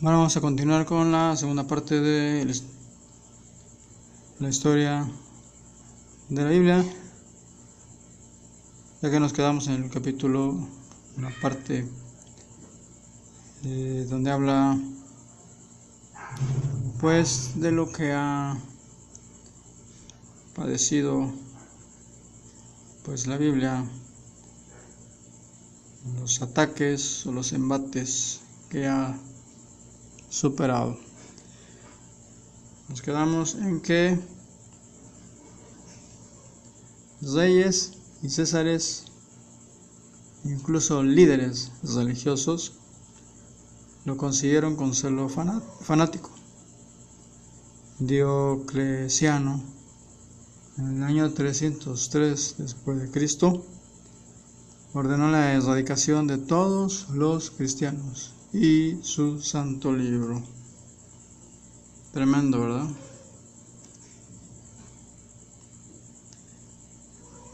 Bueno, vamos a continuar con la segunda parte de la historia de la Biblia, ya que nos quedamos en el capítulo, en la parte donde habla pues de lo que ha padecido pues la Biblia, los ataques o los embates que ha superado. Nos quedamos en que reyes y césares, incluso líderes religiosos, lo consiguieron con celo fanático. Diocleciano, en el año 303 después de Cristo, ordenó la erradicación de todos los cristianos y su santo libro. Tremendo, ¿verdad?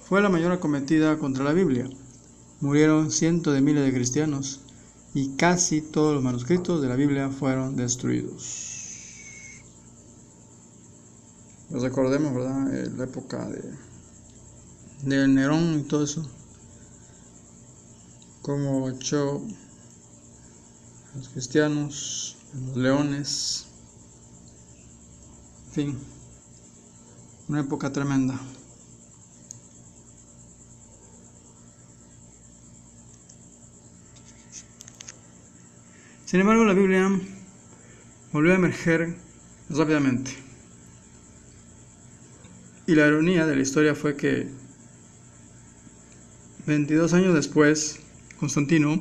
Fue la mayor acometida contra la Biblia. Murieron cientos de miles de cristianos y casi todos los manuscritos de la Biblia fueron destruidos. Pues recordemos, ¿verdad? La época de Nerón y todo eso. Como echó a los cristianos, a los leones. En fin, una época tremenda. Sin embargo, la Biblia volvió a emerger rápidamente. Y la ironía de la historia fue que 22 años después, Constantino,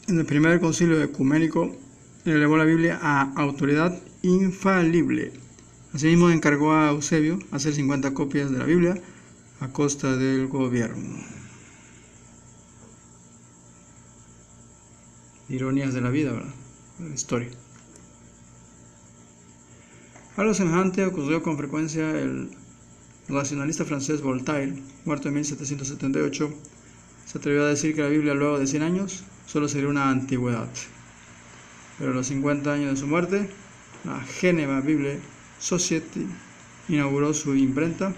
en el primer concilio ecuménico, elevó la Biblia a autoridad infalible. Asimismo, encargó a Eusebio hacer 50 copias de la Biblia a costa del gobierno. Ironías de la vida, ¿verdad? De la historia. Algo semejante ocurrió con frecuencia el racionalista francés Voltaire, muerto en 1778, se atrevió a decir que la Biblia luego de 100 años solo sería una antigüedad. Pero a los 50 años de su muerte, la Geneva Bible Society inauguró su imprenta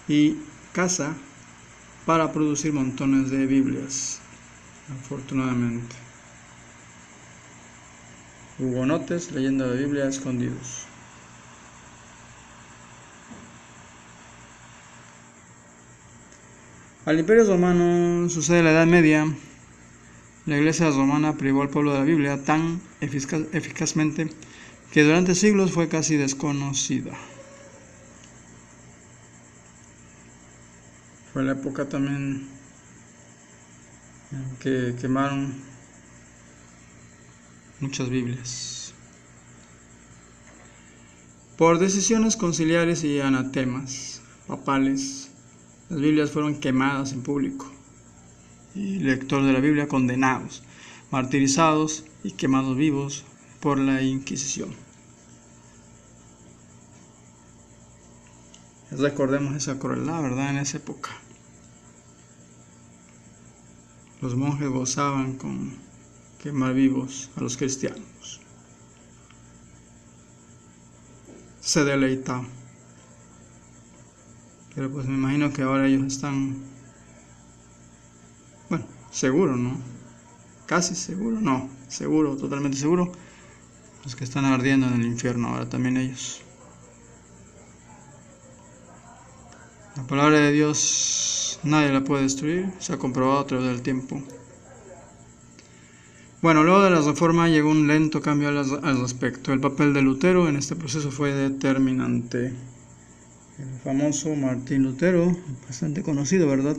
y casa para producir montones de Biblias, afortunadamente. Hugonotes leyendo la Biblia escondidos. Al Imperio Romano sucede la Edad Media. La Iglesia romana privó al pueblo de la Biblia tan eficazmente que durante siglos fue casi desconocida. Fue la época también en que quemaron muchas Biblias. Por decisiones conciliares y anatemas papales, las Biblias fueron quemadas en público y lectores de la Biblia condenados, martirizados y quemados vivos por la Inquisición. Recordemos esa crueldad, ¿verdad? En esa época. Los monjes gozaban con quemar vivos a los cristianos. Se deleitaban. Pero pues me imagino que ahora ellos están, bueno, seguros, ¿no? Casi seguro, no, seguro, totalmente seguro. Los que están ardiendo en el infierno ahora también ellos. La palabra de Dios nadie la puede destruir, se ha comprobado a través del tiempo. Bueno, luego de la Reforma llegó un lento cambio al respecto. El papel de Lutero en este proceso fue determinante. El famoso Martín Lutero, bastante conocido, ¿verdad?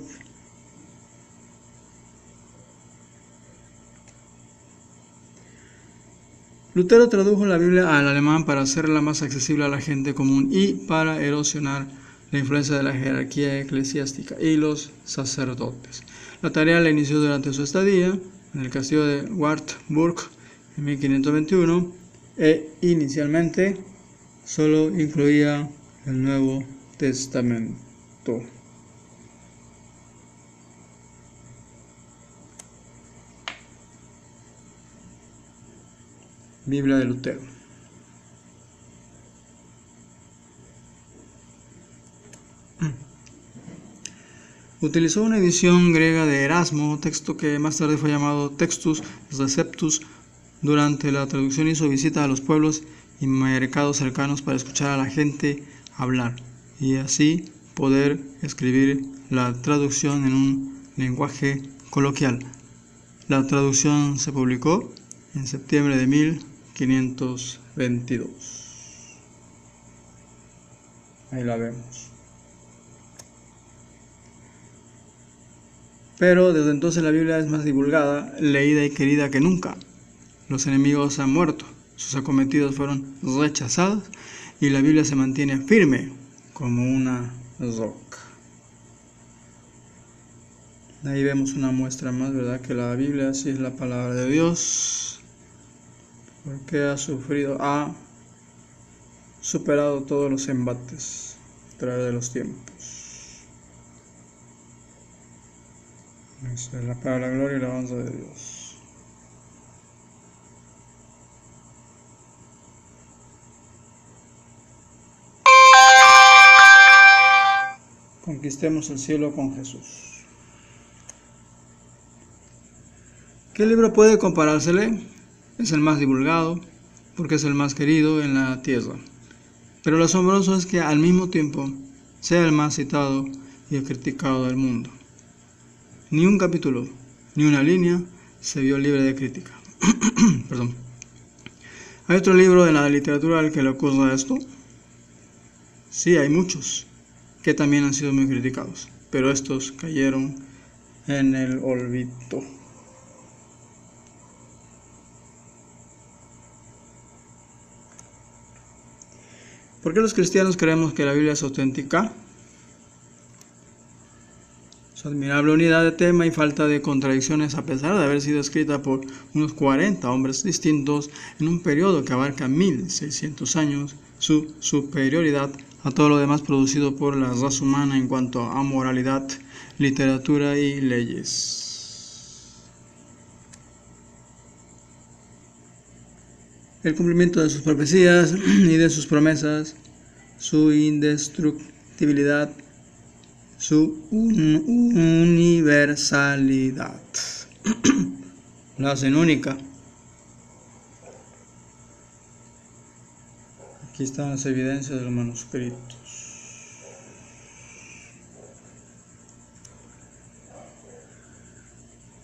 Lutero tradujo la Biblia al alemán para hacerla más accesible a la gente común y para erosionar la influencia de la jerarquía eclesiástica y los sacerdotes. La tarea la inició durante su estadía en el castillo de Wartburg en 1521 e inicialmente solo incluía el Nuevo Testamento. Biblia de Lutero. Utilizó una edición griega de Erasmo, texto que más tarde fue llamado Textus Receptus. Durante la traducción hizo visita a los pueblos y mercados cercanos para escuchar a la gente hablar y así poder escribir la traducción en un lenguaje coloquial. La traducción se publicó en septiembre de 1522. Ahí la vemos. Pero desde entonces la Biblia es más divulgada, leída y querida que nunca. Los enemigos han muerto, sus acometidos fueron rechazados y la Biblia se mantiene firme como una roca. Ahí vemos una muestra más, ¿verdad? Que la Biblia sí es la palabra de Dios, porque ha superado todos los embates a través de los tiempos. Esa es para la gloria y la alabanza de Dios. Conquistemos el cielo con Jesús. ¿Qué libro puede comparársele? Es el más divulgado, porque es el más querido en la tierra. Pero lo asombroso es que al mismo tiempo sea el más citado y el criticado del mundo. Ni un capítulo, ni una línea se vio libre de crítica. Perdón. ¿Hay otro libro de la literatura al que le ocurra esto? Sí, hay muchos, que también han sido muy criticados, pero estos cayeron en el olvido. ¿Por qué los cristianos creemos que la Biblia es auténtica? Su admirable unidad de tema y falta de contradicciones, a pesar de haber sido escrita por unos 40 hombres distintos en un periodo que abarca 1600 años, su superioridad a todo lo demás producido por la raza humana en cuanto a moralidad, literatura y leyes. El cumplimiento de sus profecías y de sus promesas, su indestructibilidad, su universalidad, la hacen única. Aquí están las evidencias de los manuscritos.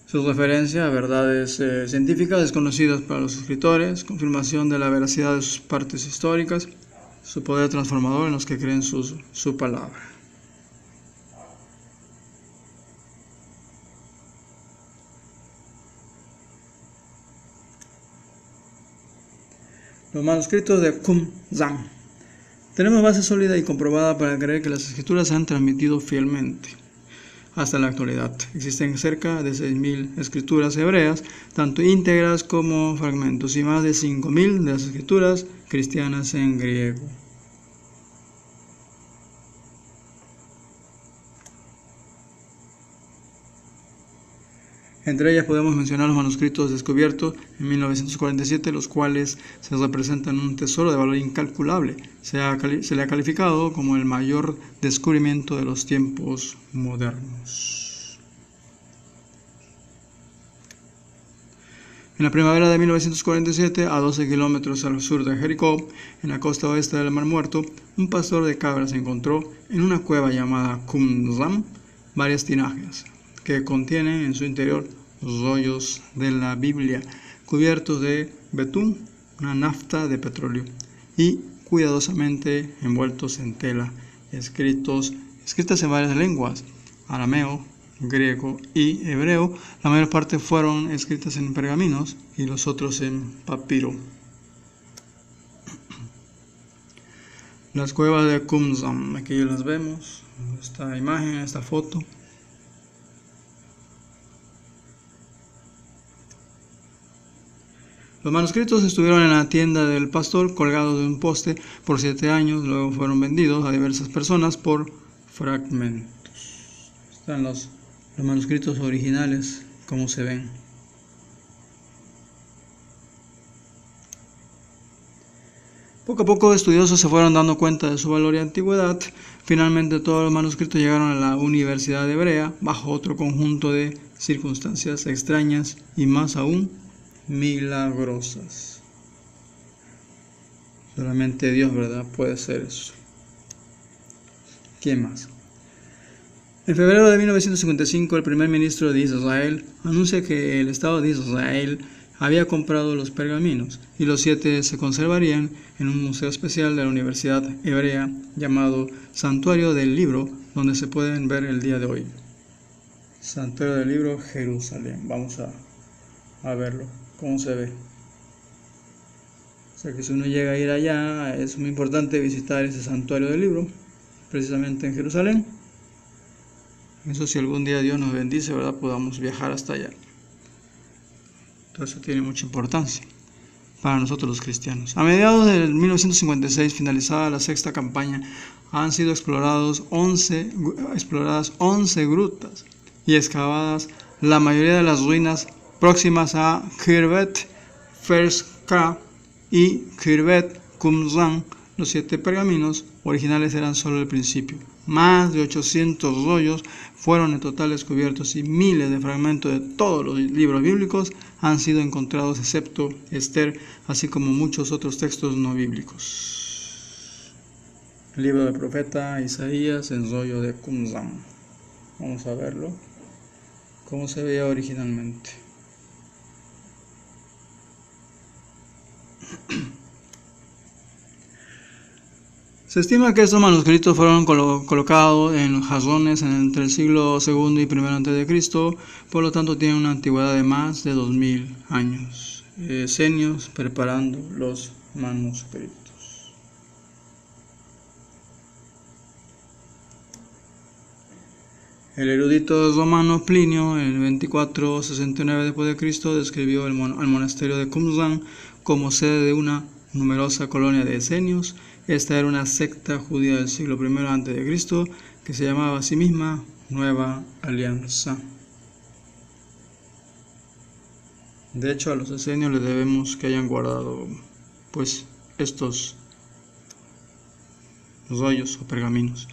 Su referencia a verdades científicas desconocidas para los escritores, confirmación de la veracidad de sus partes históricas, su poder transformador en los que creen su palabra. Los manuscritos de Qumran. Tenemos base sólida y comprobada para creer que las escrituras se han transmitido fielmente. Hasta la actualidad existen cerca de 6.000 escrituras hebreas, tanto íntegras como fragmentos, y más de 5.000 de las escrituras cristianas en griego. Entre ellas podemos mencionar los manuscritos descubiertos en 1947, los cuales se representan un tesoro de valor incalculable. Se le ha calificado como el mayor descubrimiento de los tiempos modernos. En la primavera de 1947, a 12 kilómetros al sur de Jericó, en la costa oeste del Mar Muerto, un pastor de cabras encontró en una cueva llamada Qumran varias tinajas que contienen en su interior rollos de la Biblia, cubiertos de betún, una nafta de petróleo, y cuidadosamente envueltos en tela, escritas en varias lenguas, arameo, griego y hebreo. La mayor parte fueron escritas en pergaminos y los otros en papiro. Las cuevas de Qumran, aquí las vemos, esta imagen, esta foto. Los manuscritos estuvieron en la tienda del pastor colgados de un poste por 7 años, luego fueron vendidos a diversas personas por fragmentos. Están los manuscritos originales, como se ven. Poco a poco estudiosos se fueron dando cuenta de su valor y antigüedad. Finalmente todos los manuscritos llegaron a la Universidad Hebrea bajo otro conjunto de circunstancias extrañas y más aún milagrosas. Solamente Dios, ¿verdad?, puede hacer eso. ¿Quién más? En febrero de 1955, el primer ministro de Israel anuncia que el Estado de Israel había comprado los pergaminos y los 7 se conservarían en un museo especial de la Universidad Hebrea llamado Santuario del Libro, donde se pueden ver el día de hoy. Santuario del Libro, Jerusalén. Vamos a verlo, cómo se ve. O sea que si uno llega a ir allá, es muy importante visitar ese Santuario del Libro, precisamente en Jerusalén. Eso, si algún día Dios nos bendice, ¿verdad?, podamos viajar hasta allá. Entonces eso tiene mucha importancia para nosotros los cristianos. A mediados de 1956, finalizada la sexta campaña, han sido exploradas 11 grutas y excavadas la mayoría de las ruinas próximas a Khirvet Ferska y Khirvet Qumran. Los 7 pergaminos originales eran solo el principio. Más de 800 rollos fueron en total descubiertos y miles de fragmentos de todos los libros bíblicos han sido encontrados, excepto Esther, así como muchos otros textos no bíblicos. El libro del profeta Isaías en rollo de Qumran. Vamos a verlo, cómo se veía originalmente. Se estima que estos manuscritos fueron colocados en jarrones entre el siglo II y I a.C., por lo tanto tienen una antigüedad de más de 2000 años. Esenios preparando los manuscritos. El erudito romano Plinio, en el 2469 d.C., describió al monasterio de Qumran como sede de una numerosa colonia de esenios. Esta era una secta judía del siglo I a.C. que se llamaba a sí misma Nueva Alianza. De hecho, a los esenios les debemos que hayan guardado pues estos rollos o pergaminos.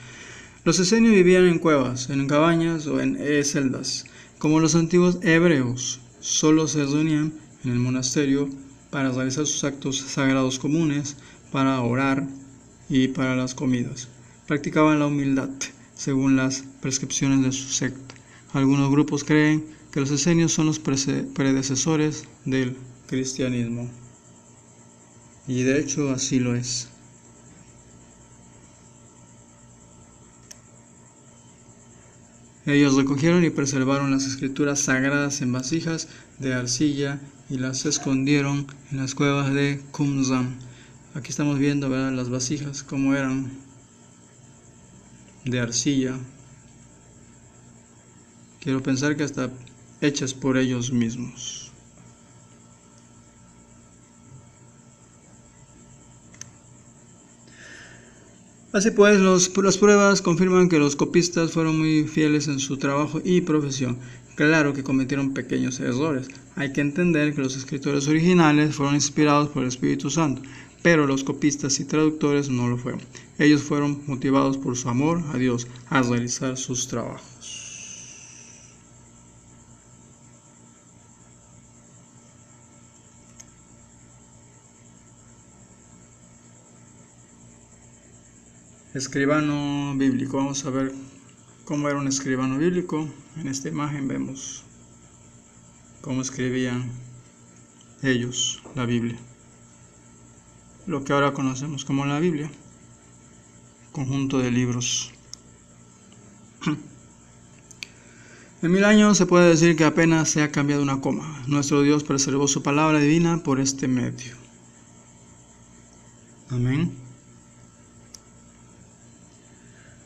Los esenios vivían en cuevas, en cabañas o en celdas. Como los antiguos hebreos, solo se reunían en el monasterio para realizar sus actos sagrados comunes, para orar y para las comidas. Practicaban la humildad, según las prescripciones de su secta. Algunos grupos creen que los esenios son los predecesores del cristianismo. Y de hecho así lo es. Ellos recogieron y preservaron las escrituras sagradas en vasijas de arcilla y las escondieron en las cuevas de Qumran. Aquí estamos viendo, ¿verdad?, las vasijas como eran de arcilla. Quiero pensar que hasta hechas por ellos mismos. Así pues, las pruebas confirman que los copistas fueron muy fieles en su trabajo y profesión. Claro que cometieron pequeños errores. Hay que entender que los escritores originales fueron inspirados por el Espíritu Santo, pero los copistas y traductores no lo fueron. Ellos fueron motivados por su amor a Dios al realizar sus trabajos. Escribano bíblico. Vamos a ver cómo era un escribano bíblico. En esta imagen vemos cómo escribían ellos la Biblia. Lo que ahora conocemos como la Biblia, conjunto de libros. En 1000 años se puede decir que apenas se ha cambiado una coma. Nuestro Dios preservó su palabra divina por este medio. Amén.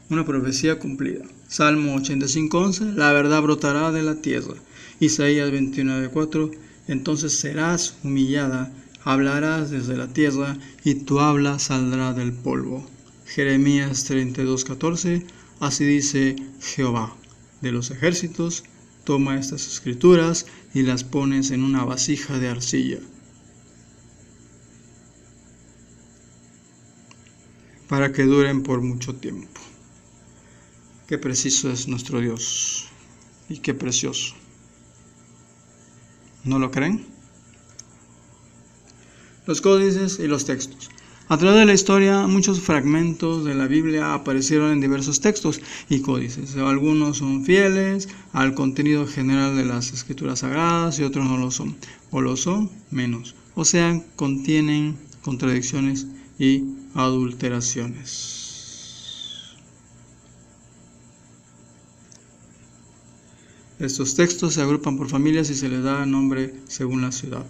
Una profecía cumplida. Salmo 85:11, la verdad brotará de la tierra. Isaías 29:4, entonces serás humillada, hablarás desde la tierra y tu habla saldrá del polvo. Jeremías 32:14, así dice Jehová de los ejércitos, toma estas escrituras y las pones en una vasija de arcilla. para que duren por mucho tiempo. Qué preciso es nuestro Dios y qué precioso. ¿No lo creen? Los códices y los textos. A través de la historia, muchos fragmentos de la Biblia aparecieron en diversos textos y códices. Algunos son fieles al contenido general de las escrituras sagradas y otros no lo son, o lo son menos. O sea, contienen contradicciones y adulteraciones. Estos textos se agrupan por familias y se les da nombre según la ciudad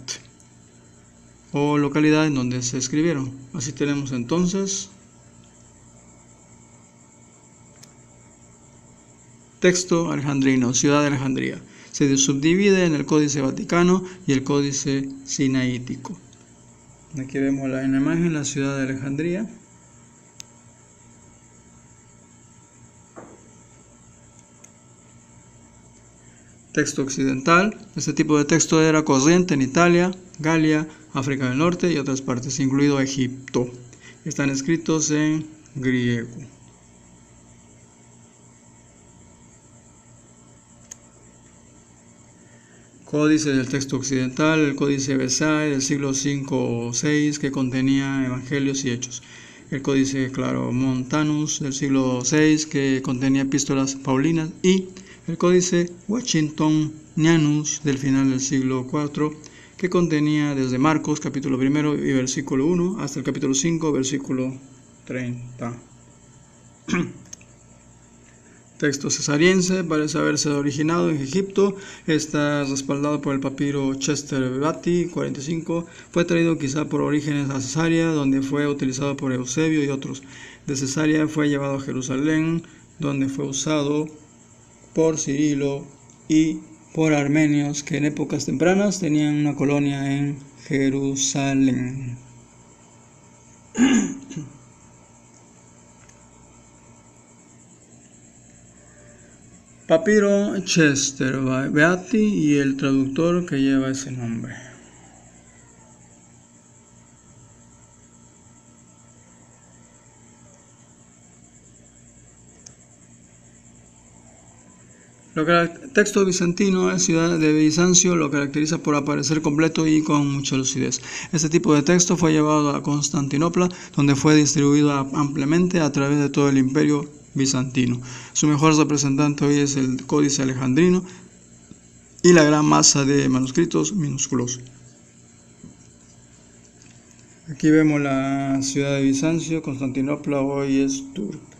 o localidad en donde se escribieron. Así tenemos entonces texto alejandrino, ciudad de Alejandría. Se subdivide en el Códice Vaticano y el Códice Sinaítico. Aquí vemos en la imagen la ciudad de Alejandría. Texto occidental. Este tipo de texto era corriente en Italia, Galia, África del Norte y otras partes, incluido Egipto. Están escritos en griego. Códice del texto occidental, el Códice Bezae del siglo V o VI que contenía evangelios y hechos. El Códice Claromontanus del siglo VI que contenía epístolas paulinas y el Códice Washingtonianus del final del siglo IV que contenía desde Marcos capítulo 1 y versículo 1 hasta el capítulo 5 versículo 30. Texto cesariense parece haberse originado en Egipto, está respaldado por el papiro Chester Beatty 45, fue traído quizá por Orígenes a Cesarea, donde fue utilizado por Eusebio y otros. De Cesarea fue llevado a Jerusalén, donde fue usado por Cirilo y por armenios que en épocas tempranas tenían una colonia en Jerusalén. Papiro Chester Beatty y el traductor que lleva ese nombre. Texto bizantino, la ciudad de Bizancio lo caracteriza por aparecer completo y con mucha lucidez. Este tipo de texto fue llevado a Constantinopla, donde fue distribuido ampliamente a través de todo el imperio bizantino. Su mejor representante hoy es el Códice Alejandrino y la gran masa de manuscritos minúsculos. Aquí vemos la ciudad de Bizancio, Constantinopla hoy es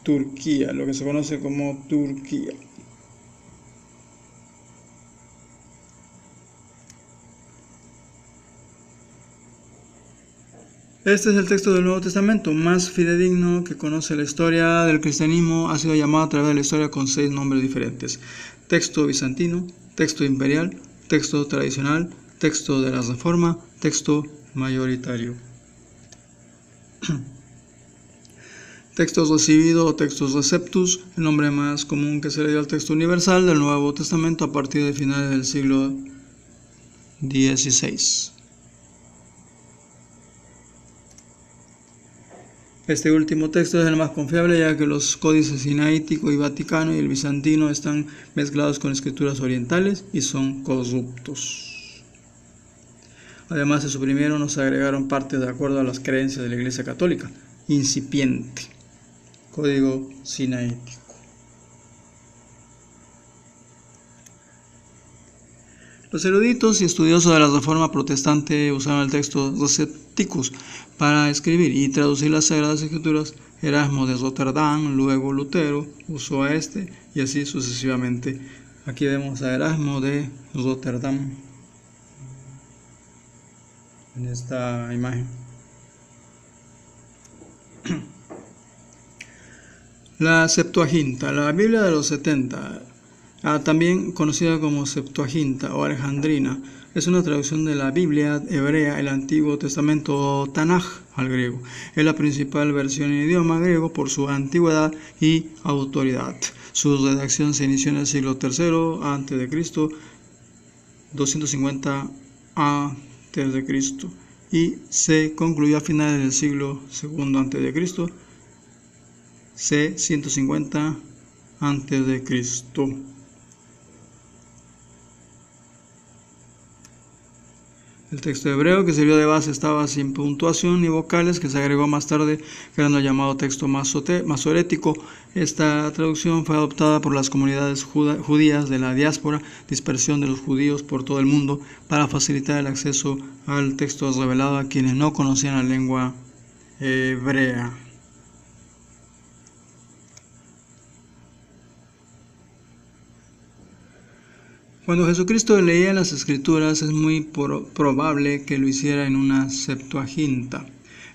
Turquía, lo que se conoce como Turquía. Este es el texto del Nuevo Testamento más fidedigno que conoce la historia del cristianismo. Ha sido llamado a través de la historia con 6 nombres diferentes: texto bizantino, texto imperial, texto tradicional, texto de la Reforma, texto mayoritario. Textos recibido o textos receptus, el nombre más común que se le dio al texto universal del Nuevo Testamento a partir de finales del siglo XVI. Este último texto es el más confiable, ya que los códices sinaítico y vaticano y el bizantino están mezclados con escrituras orientales y son corruptos. Además, se suprimieron o se agregaron partes de acuerdo a las creencias de la Iglesia Católica. Incipiente. Código sinaítico. Los eruditos y estudiosos de la Reforma Protestante usaron el texto Recepticus para escribir y traducir las Sagradas Escrituras. Erasmo de Rotterdam, luego Lutero usó a este y así sucesivamente. Aquí vemos a Erasmo de Rotterdam en esta imagen. La Septuaginta, la Biblia de los 70. También conocida como Septuaginta o Alejandrina, es una traducción de la Biblia hebrea, el Antiguo Testamento o Tanaj al griego. Es la principal versión en idioma griego por su antigüedad y autoridad. Su redacción se inició en el siglo III a.C., 250 a.C. y se concluyó a finales del siglo II a.C., C. 150 a.C. El texto hebreo que sirvió de base estaba sin puntuación ni vocales, que se agregó más tarde, creando el llamado texto masorético. Esta traducción fue adoptada por las comunidades judías de la diáspora, dispersión de los judíos por todo el mundo, para facilitar el acceso al texto revelado a quienes no conocían la lengua hebrea. Cuando Jesucristo leía las Escrituras, es muy probable que lo hiciera en una Septuaginta.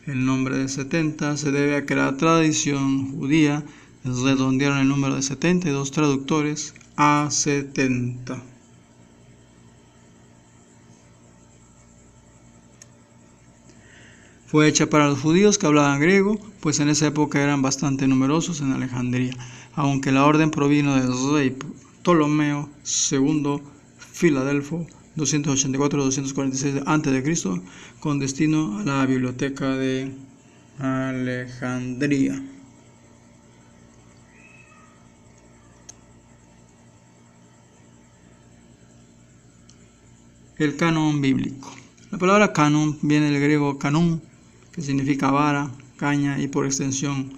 El nombre de 70 se debe a que la tradición judía redondearon el número de 72 traductores a 70. Fue hecha para los judíos que hablaban griego, pues en esa época eran bastante numerosos en Alejandría, aunque la orden provino del rey Ptolomeo II Filadelfo 284-246 a.C. con destino a la biblioteca de Alejandría. El canon bíblico. La palabra canon viene del griego kanun, que significa vara, caña y por extensión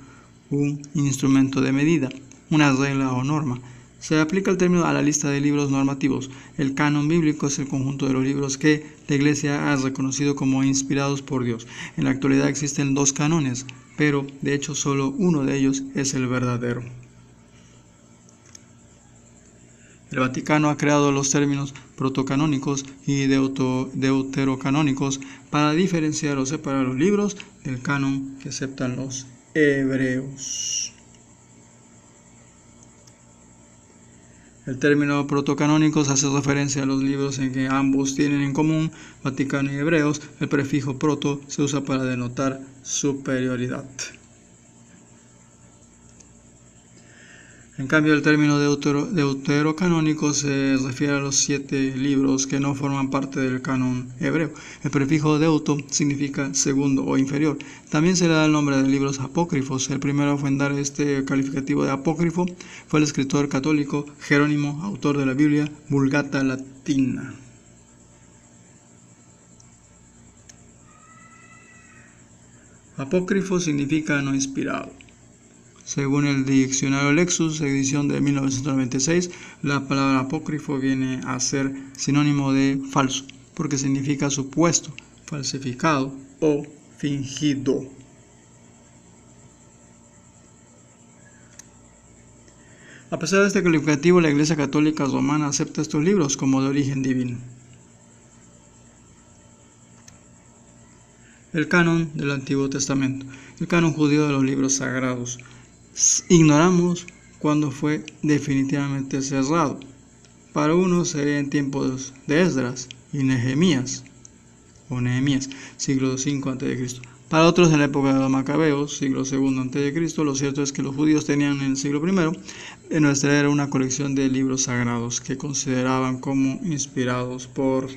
un instrumento de medida, una regla o norma. Se aplica el término a la lista de libros normativos. El canon bíblico es el conjunto de los libros que la Iglesia ha reconocido como inspirados por Dios. En la actualidad existen 2 cánones, pero de hecho solo uno de ellos es el verdadero. El Vaticano ha creado los términos protocanónicos y deuterocanónicos para diferenciar o separar los libros del canon que aceptan los hebreos. El término protocanónicos hace referencia a los libros en que ambos tienen en común, Vaticano y Hebreos. El prefijo proto se usa para denotar superioridad. En cambio, el término deuterocanónico se refiere a los 7 libros que no forman parte del canon hebreo. El prefijo deuto significa segundo o inferior. También se le da el nombre de libros apócrifos. El primero en dar este calificativo de apócrifo fue el escritor católico Jerónimo, autor de la Biblia Vulgata Latina. Apócrifo significa no inspirado. Según el diccionario Lexus, edición de 1996, la palabra apócrifo viene a ser sinónimo de falso, porque significa supuesto, falsificado o fingido. A pesar de este calificativo, la Iglesia Católica Romana acepta estos libros como de origen divino. El canon del Antiguo Testamento. El canon judío de los libros sagrados. Ignoramos cuándo fue definitivamente cerrado. Para unos sería en tiempos de Esdras y Nehemías, siglo V a.C. Para otros en la época de los Macabeos, siglo II a.C. Lo cierto es que los judíos tenían en el siglo I en nuestra era una colección de libros sagrados que consideraban como inspirados por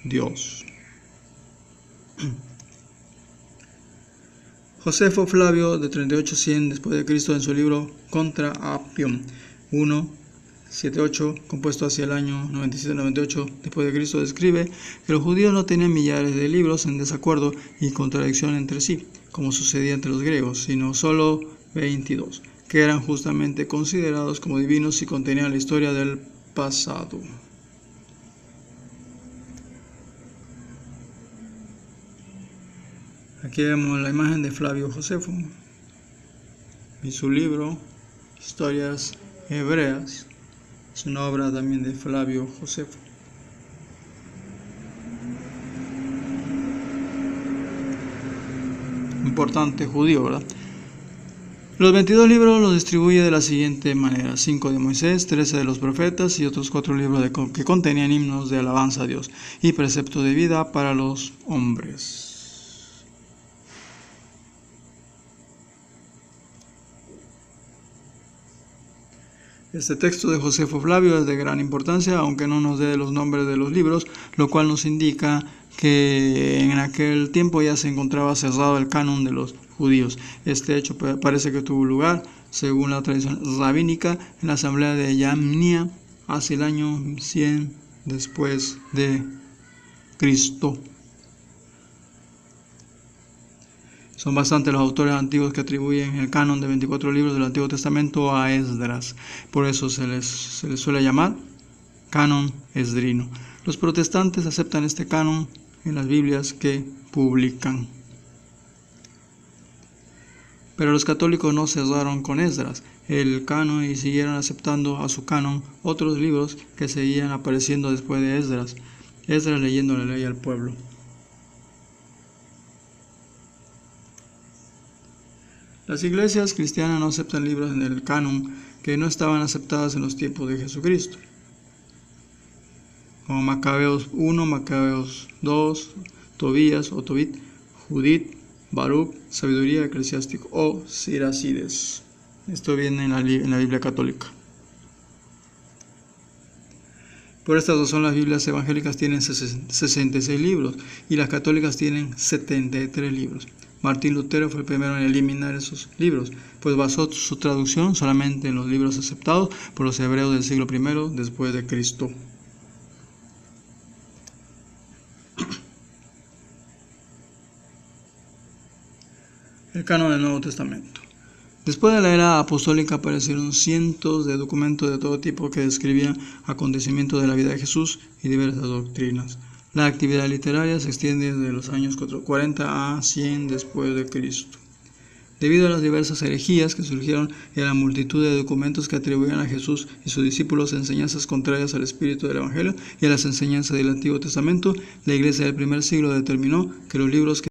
Dios. Josefo Flavio, de 38-100 después de Cristo, en su libro Contra Appium 1:78, compuesto hacia el año 97-98 después de Cristo, describe que los judíos no tenían millares de libros en desacuerdo y contradicción entre sí, como sucedía entre los griegos, sino solo 22, que eran justamente considerados como divinos y contenían la historia del pasado. Aquí vemos la imagen de Flavio Josefo y su libro Historias Hebreas. Es una obra también de Flavio Josefo. Importante judío, ¿verdad? Los 22 libros los distribuye de la siguiente manera: 5 de Moisés, 13 de los profetas y otros 4 libros que contenían himnos de alabanza a Dios y preceptos de vida para los hombres. Este texto de Josefo Flavio es de gran importancia, aunque no nos dé los nombres de los libros, lo cual nos indica que en aquel tiempo ya se encontraba cerrado el canon de los judíos. Este hecho parece que tuvo lugar, según la tradición rabínica, en la asamblea de Yamnia hacia el año 100 después de Cristo. Son bastantes los autores antiguos que atribuyen el canon de 24 libros del Antiguo Testamento a Esdras. Por eso se les suele llamar canon esdrino. Los protestantes aceptan este canon en las Biblias que publican. Pero los católicos no cerraron con Esdras el canon y siguieron aceptando a su canon otros libros que seguían apareciendo después de Esdras. Esdras leyendo la ley al pueblo. Las iglesias cristianas no aceptan libros en el canon que no estaban aceptados en los tiempos de Jesucristo, como Macabeos 1, Macabeos 2, Tobías o Tobit, Judith, Baruch, Sabiduría Eclesiástica o Siracides. Esto viene en la Biblia católica. Por esta razón las Biblias evangélicas tienen 66 libros y las católicas tienen 73 libros. Martín Lutero fue el primero en eliminar esos libros, pues basó su traducción solamente en los libros aceptados por los hebreos del siglo I después de Cristo. El canon del Nuevo Testamento. Después de la era apostólica aparecieron cientos de documentos de todo tipo que describían acontecimientos de la vida de Jesús y diversas doctrinas. La actividad literaria se extiende desde los años 40 a 100 después de Cristo. Debido a las diversas herejías que surgieron y a la multitud de documentos que atribuían a Jesús y sus discípulos enseñanzas contrarias al espíritu del Evangelio y a las enseñanzas del Antiguo Testamento, la Iglesia del primer siglo determinó que los libros que